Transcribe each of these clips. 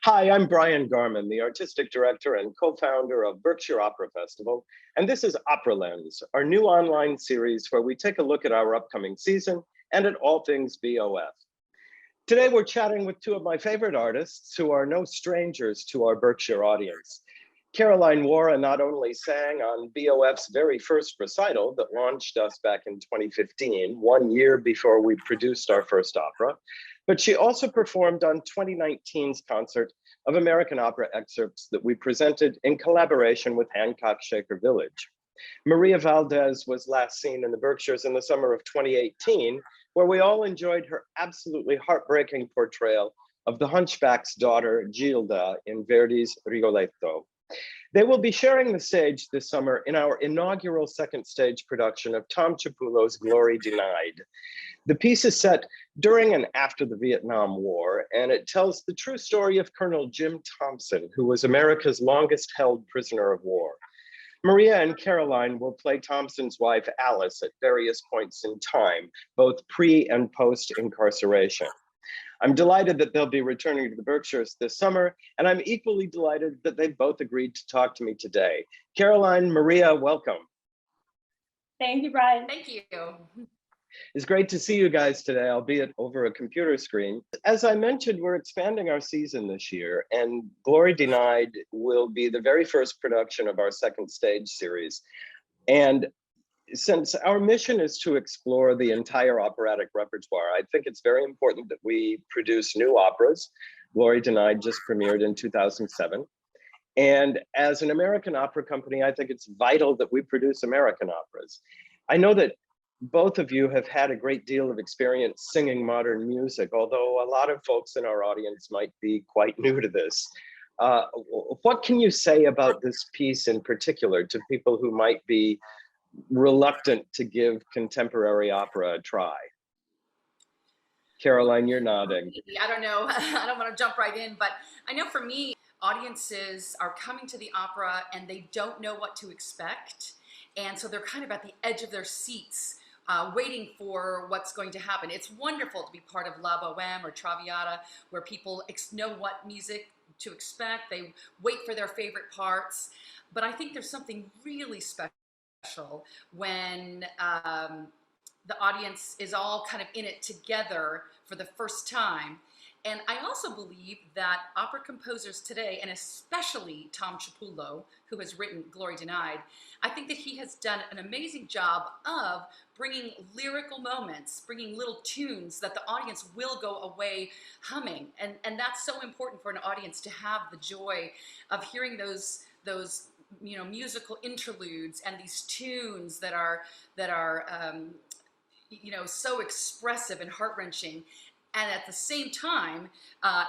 Hi, I'm Brian Garman, the artistic director and co-founder of Berkshire Opera Festival, and this is OperaLens, our new online series where we take a look at our upcoming season and at all things BOF. Today, we're chatting with two of my favorite artists who are no strangers to our Berkshire audience. Caroline Worra not only sang on BOF's very first recital that launched us back in 2015, 1 year before we produced our first opera, but she also performed on 2019's concert of American opera excerpts that we presented in collaboration with Hancock Shaker Village. Maria Valdes was last seen in the Berkshires in the summer of 2018, where we all enjoyed her absolutely heartbreaking portrayal of the hunchback's daughter, Gilda, in Verdi's Rigoletto. They will be sharing the stage this summer in our inaugural second stage production of Tom Ciappullo's Glory Denied. The piece is set during and after the Vietnam War, and it tells the true story of Colonel Jim Thompson, who was America's longest held prisoner of war. Maria and Caroline will play Thompson's wife, Alice, at various points in time, both pre and post incarceration. I'm delighted that they'll be returning to the Berkshires this summer, and I'm equally delighted that they both agreed to talk to me today. Caroline, Maria, welcome. Thank you, Brian. Thank you. It's great to see you guys today, albeit over a computer screen. As I mentioned, we're expanding our season this year, and Glory Denied will be the very first production of our second stage series. And since our mission is to explore the entire operatic repertoire, I think it's very important that we produce new operas. Glory Denied just premiered in 2007. And as an American opera company, I think it's vital that we produce American operas. I know that both of you have had a great deal of experience singing modern music, although a lot of folks in our audience might be quite new to this. What can you say about this piece in particular to people who might be reluctant to give contemporary opera a try? Caroline, you're nodding. I don't know. I don't want to jump right in, but I know for me, audiences are coming to the opera and they don't know what to expect. And so they're kind of at the edge of their seats, waiting for what's going to happen. It's wonderful to be part of La Bohème or Traviata, where people know what music to expect. They wait for their favorite parts. But I think there's something really special when the audience is all kind of in it together for the first time. And I also believe that opera composers today, and especially Tom Ciappullo, who has written Glory Denied, I think that he has done an amazing job of bringing lyrical moments, bringing little tunes that the audience will go away humming. And that's so important for an audience to have the joy of hearing those musical interludes and these tunes that are so expressive and heart-wrenching, and at the same time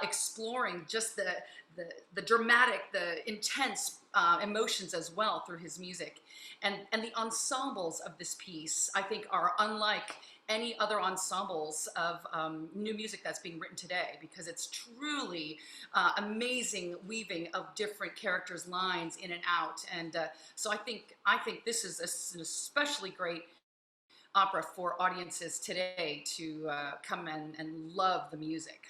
exploring just the dramatic, the intense emotions as well through his music. And the ensembles of this piece, I think, are unlike any other ensembles of new music that's being written today, because it's truly amazing weaving of different characters' lines in and out. And so I think this is an especially great opera for audiences today to come and love the music.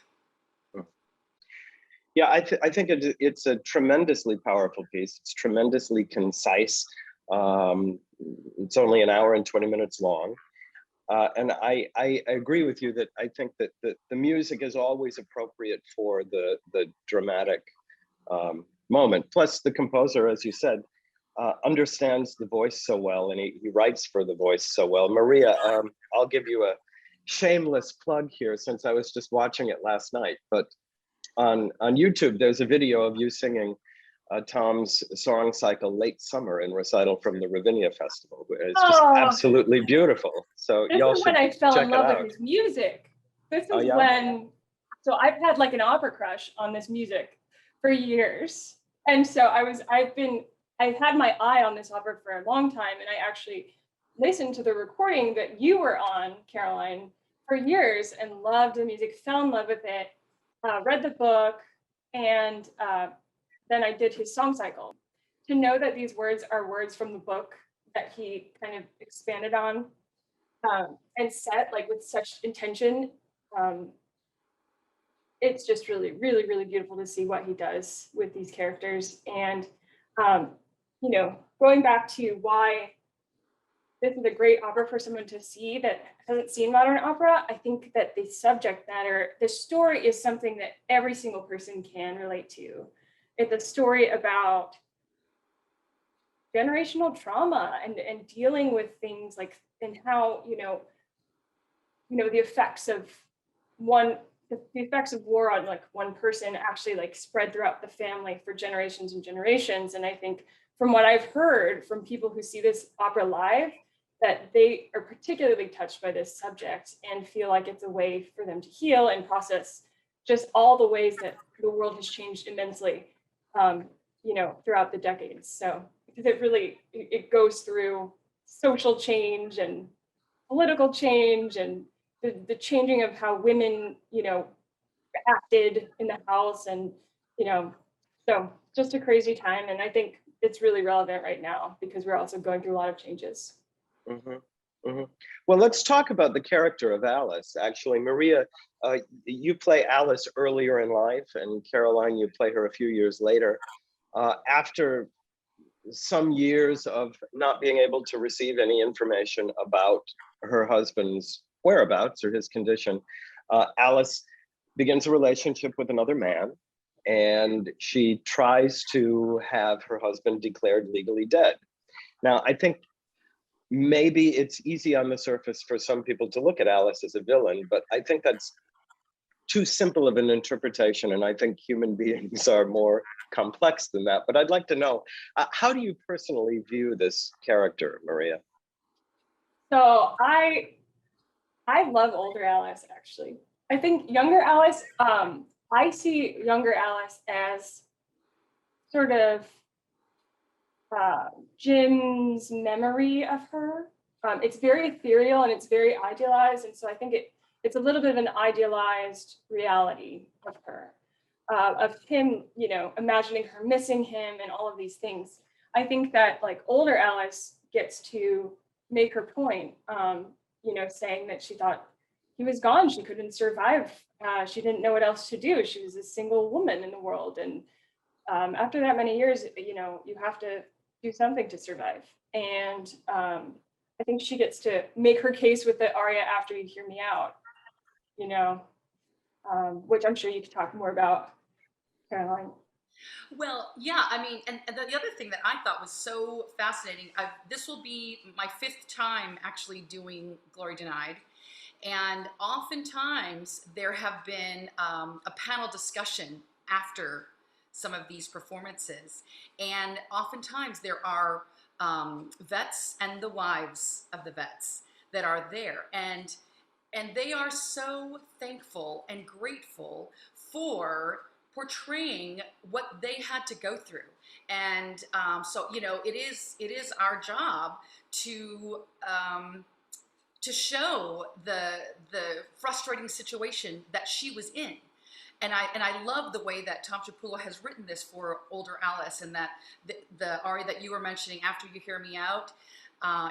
Yeah, I think it's a tremendously powerful piece. It's tremendously concise. It's only an hour and 20 minutes long. And I agree with you that I think that the music is always appropriate for the dramatic moment. Plus the composer, as you said, understands the voice so well, and he writes for the voice so well. Maria, I'll give you a shameless plug here, since I was just watching it last night, but on YouTube, there's a video of you singing Tom's song cycle Late Summer in recital from the Ravinia Festival. It's just absolutely beautiful. So this is when I fell in love with his music. This is when, so I've had like an opera crush on this music for years. And so I've had my eye on this opera for a long time, and I actually listened to the recording that you were on, Caroline, for years and loved the music, fell in love with it, read the book, and then I did his song cycle. To know that these words are words from the book that he kind of expanded on and set like with such intention, it's just really, really, really beautiful to see what he does with these characters. And, you know, going back to why this is a great opera for someone to see that hasn't seen modern opera, I think that the subject matter, the story is something that every single person can relate to. It's a story about generational trauma and dealing with things like, and how, you know, the effects of the effects of war on like one person actually like spread throughout the family for generations and generations. And I think from what I've heard from people who see this opera live, that they are particularly touched by this subject and feel like it's a way for them to heal and process just all the ways that the world has changed immensely, you know, throughout the decades. So because it goes through social change and political change and the changing of how women, you know, acted in the house, and, you know, so just a crazy time. And I think it's really relevant right now because we're also going through a lot of changes. Well, let's talk about the character of Alice. Actually, Maria, you play Alice earlier in life, and Caroline, you play her a few years later. After some years of not being able to receive any information about her husband's whereabouts or his condition, Alice begins a relationship with another man, and she tries to have her husband declared legally dead. Now, I think maybe it's easy on the surface for some people to look at Alice as a villain, but I think that's too simple of an interpretation, and I think human beings are more complex than that. But I'd like to know, how do you personally view this character, Maria? So I love older Alice, actually. I think younger Alice, I see younger Alice as sort of Jim's memory of her. It's very ethereal and it's very idealized, and so I think it's a little bit of an idealized reality of her, of him, you know, imagining her missing him and all of these things. I think that like older Alice gets to make her point, you know, saying that she thought he was gone, she couldn't survive, she didn't know what else to do, she was a single woman in the world, and after that many years, you know, you have to do something to survive. And I think she gets to make her case with the aria After You Hear Me Out, you know, which I'm sure you could talk more about, Caroline. Well, yeah, I mean, and the other thing that I thought was so fascinating, this will be my 5th time actually doing Glory Denied. And oftentimes there have been a panel discussion after some of these performances. And oftentimes there are vets and the wives of the vets that are there. And they are so thankful and grateful for portraying what they had to go through. And so, you know, it is our job to show the frustrating situation that she was in. And I love the way that Tom Chiapullo has written this for older Alice, and that the aria that you were mentioning, After You Hear Me Out,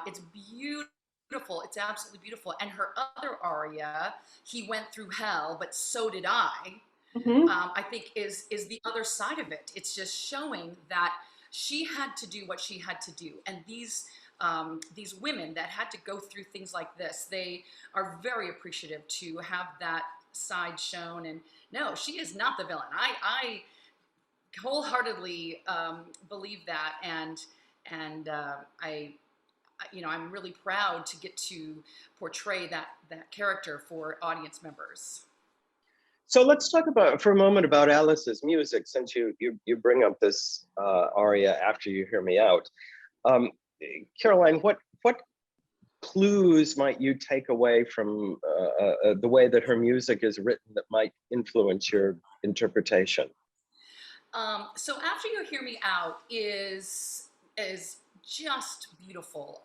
it's beautiful. It's absolutely beautiful. And her other aria, He Went Through Hell, But So Did I, I think is the other side of it. It's just showing that she had to do what she had to do. And these women that had to go through things like this, they are very appreciative to have that side shown. And no, she is not the villain. I wholeheartedly believe that, and you know, I'm really proud to get to portray that character for audience members. So let's talk for a moment about Alice's music, since you bring up this aria After You Hear Me Out. Caroline, what clues might you take away from the way that her music is written that might influence your interpretation? So After You Hear Me Out is just beautiful.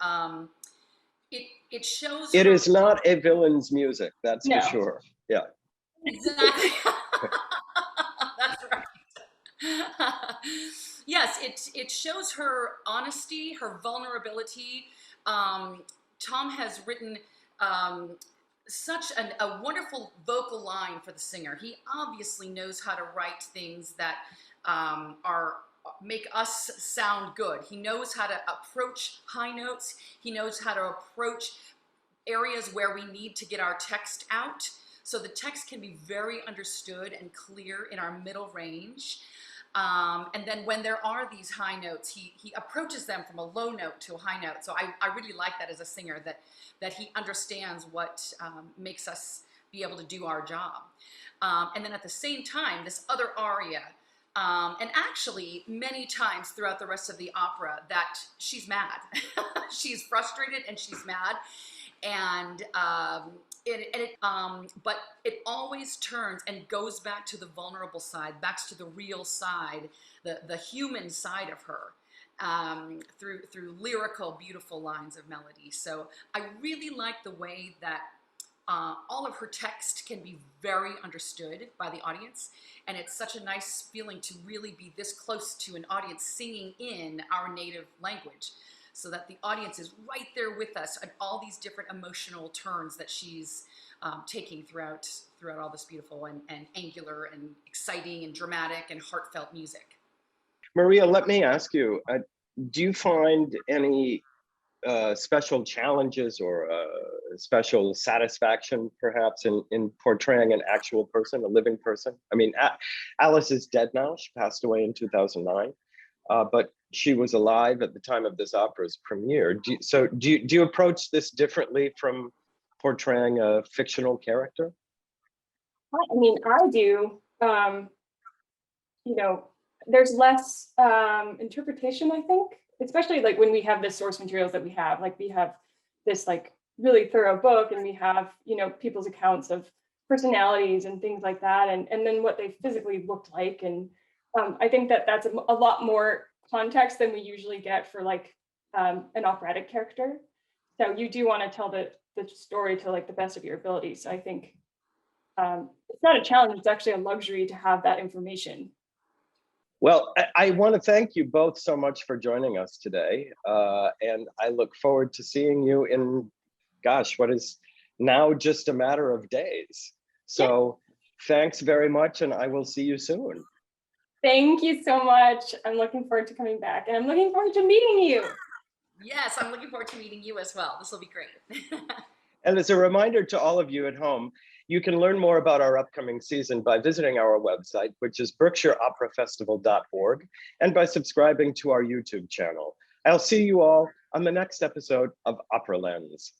It shows. It is not a villain's music, that's for sure. Yeah. Exactly. That's right. Yes, it shows her honesty, her vulnerability. Tom has written such a wonderful vocal line for the singer. He obviously knows how to write things that make us sound good. He knows how to approach high notes. He knows how to approach areas where we need to get our text out. So the text can be very understood and clear in our middle range. And then when there are these high notes, he approaches them from a low note to a high note. So I really like that as a singer, that he understands what makes us be able to do our job. And then at the same time, this other aria, and actually many times throughout the rest of the opera, that she's mad. She's frustrated and she's mad. And but it always turns and goes back to the vulnerable side, back to the real side, the human side of her, through lyrical, beautiful lines of melody. So I really like the way that all of her text can be very understood by the audience, and it's such a nice feeling to really be this close to an audience singing in our native language, so that the audience is right there with us at all these different emotional turns that she's taking throughout all this beautiful and angular and exciting and dramatic and heartfelt music. Maria, let me ask you, do you find any special challenges or special satisfaction perhaps in portraying an actual person, a living person? I mean, Alice is dead now. She passed away in 2009. But she was alive at the time of this opera's premiere. Do you approach this differently from portraying a fictional character? I mean, I do. You know, there's less interpretation, I think, especially like when we have the source materials that we have. Like we have this like really thorough book, and we have, you know, people's accounts of personalities and things like that, and then what they physically looked like. And I think that that's a lot more context than we usually get for like an operatic character. So you do want to tell the story to like the best of your abilities. So I think it's not a challenge, it's actually a luxury to have that information. Well, I want to thank you both so much for joining us today. And I look forward to seeing you in, gosh, what is now just a matter of days. So thanks very much, and I will see you soon. Thank you so much. I'm looking forward to coming back, and I'm looking forward to meeting you. Yes, I'm looking forward to meeting you as well. This will be great. And as a reminder to all of you at home, you can learn more about our upcoming season by visiting our website, which is berkshireoperafestival.org, and by subscribing to our YouTube channel. I'll see you all on the next episode of OperaLens.